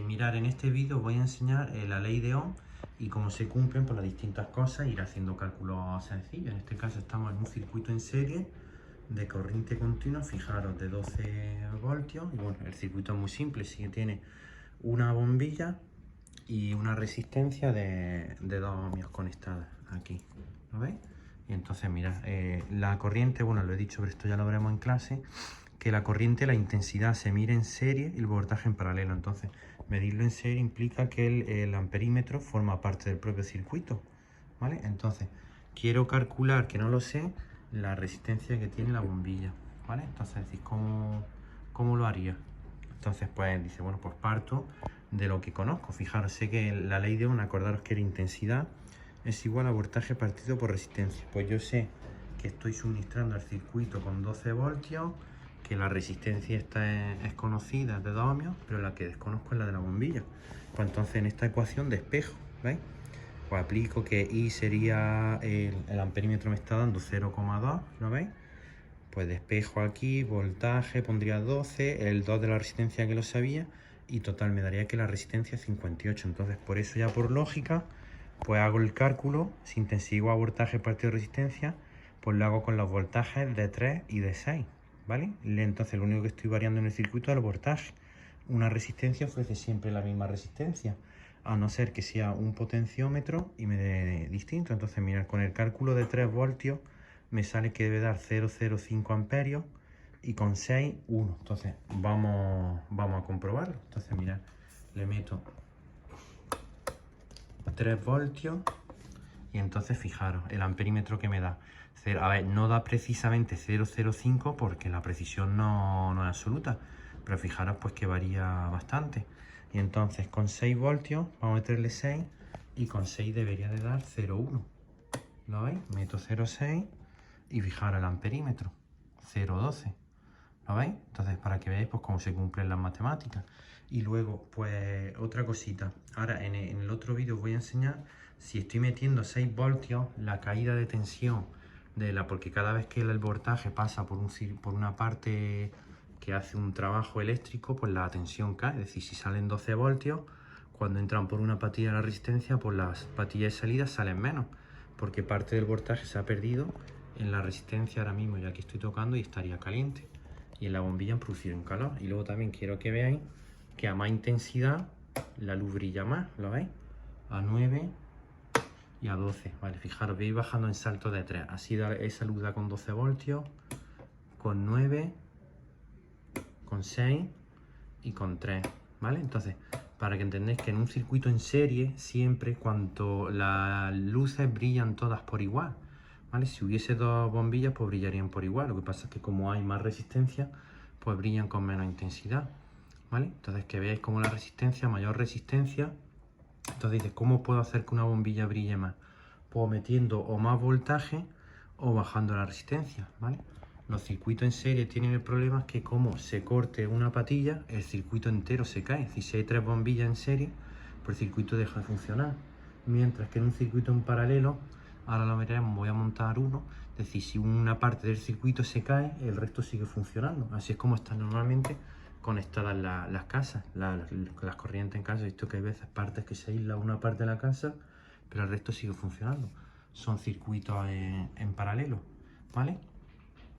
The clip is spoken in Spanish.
mirar, en este vídeo voy a enseñar la ley de Ohm y cómo se cumplen por las distintas cosas, ir haciendo cálculos sencillos. En este caso estamos en un circuito en serie de corriente continua, fijaros, de 12 voltios. Y bueno, el circuito es muy simple, sí que tiene una bombilla y una resistencia de 2 ohmios conectadas aquí, ¿lo veis? Y entonces mirad, la corriente, bueno, lo he dicho, pero esto ya lo veremos en clase, que la corriente, la intensidad se mide en serie y el voltaje en paralelo. Entonces, medirlo en serie implica que el amperímetro forma parte del propio circuito, ¿vale? Entonces, quiero calcular, que no lo sé, la resistencia que tiene la bombilla, ¿vale? Entonces, decís, ¿cómo lo haría? Entonces, pues dice, bueno, pues parto de lo que conozco. Fijaros, sé que la ley de Ohm, acordaros que la intensidad es igual a voltaje partido por resistencia. Pues yo sé que estoy suministrando al circuito con 12 voltios, que la resistencia esta es conocida, de 2 ohmios, pero la que desconozco es la de la bombilla. Pues entonces en esta ecuación despejo, ¿veis? Pues aplico que I sería, el amperímetro me está dando 0,2, ¿lo veis? Pues despejo aquí, voltaje, pondría 12, el 2 de la resistencia que lo sabía, y total me daría que la resistencia es 58. Entonces por eso ya por lógica, pues hago el cálculo, si intensidad igual a voltaje partido resistencia, pues lo hago con los voltajes de 3 y de 6, ¿vale? Entonces lo único que estoy variando en el circuito es el voltaje. Una resistencia ofrece siempre la misma resistencia, a no ser que sea un potenciómetro y me dé distinto. Entonces mirad, con el cálculo de 3 voltios me sale que debe dar 0,05 amperios y con 6, 1. Entonces vamos a comprobarlo. Entonces mirad, le meto 3 voltios y entonces fijaros el amperímetro que me da. A ver, no da precisamente 0,05 porque la precisión no es absoluta, pero fijaros pues que varía bastante. Y entonces con 6 voltios vamos a meterle 6 y con 6 debería de dar 0,1. ¿Lo veis? Meto 0,6 y fijaros el amperímetro 0,12. ¿Lo veis? Entonces, para que veáis pues cómo se cumplen las matemáticas. Y luego, pues otra cosita. Ahora en el otro vídeo os voy a enseñar si estoy metiendo 6 voltios, la caída de tensión porque cada vez que el voltaje pasa por una parte que hace un trabajo eléctrico, pues la tensión cae. Es decir, si salen 12 voltios, cuando entran por una patilla de la resistencia, pues las patillas de salida salen menos, porque parte del voltaje se ha perdido en la resistencia ahora mismo, ya que estoy tocando y estaría caliente. Y en la bombilla han producido un calor. Y luego también quiero que veáis que a más intensidad la luz brilla más, ¿lo veis? A 9 y a 12, vale, fijaros, veis bajando en salto de 3. Así esa luz da con 12 voltios, con 9, con 6 y con 3, ¿vale? Entonces, para que entendáis que en un circuito en serie, siempre cuanto las luces brillan todas por igual, ¿vale? Si hubiese 2 bombillas, pues brillarían por igual. Lo que pasa es que como hay más resistencia, pues brillan con menos intensidad, ¿vale? Entonces, que veáis como la resistencia, mayor resistencia. Entonces dices, ¿cómo puedo hacer que una bombilla brille más? Pues metiendo o más voltaje o bajando la resistencia, ¿vale? Los circuitos en serie tienen el problema que como se corte una patilla, el circuito entero se cae. Es decir, si hay 3 bombillas en serie, pues el circuito deja de funcionar. Mientras que en un circuito en paralelo, ahora lo veremos, voy a montar uno. Es decir, si una parte del circuito se cae, el resto sigue funcionando. Así es como están normalmente conectadas las casas, las corrientes en casa. He visto que hay veces partes que se aísla una parte de la casa, pero el resto sigue funcionando. Son circuitos en paralelo, ¿vale?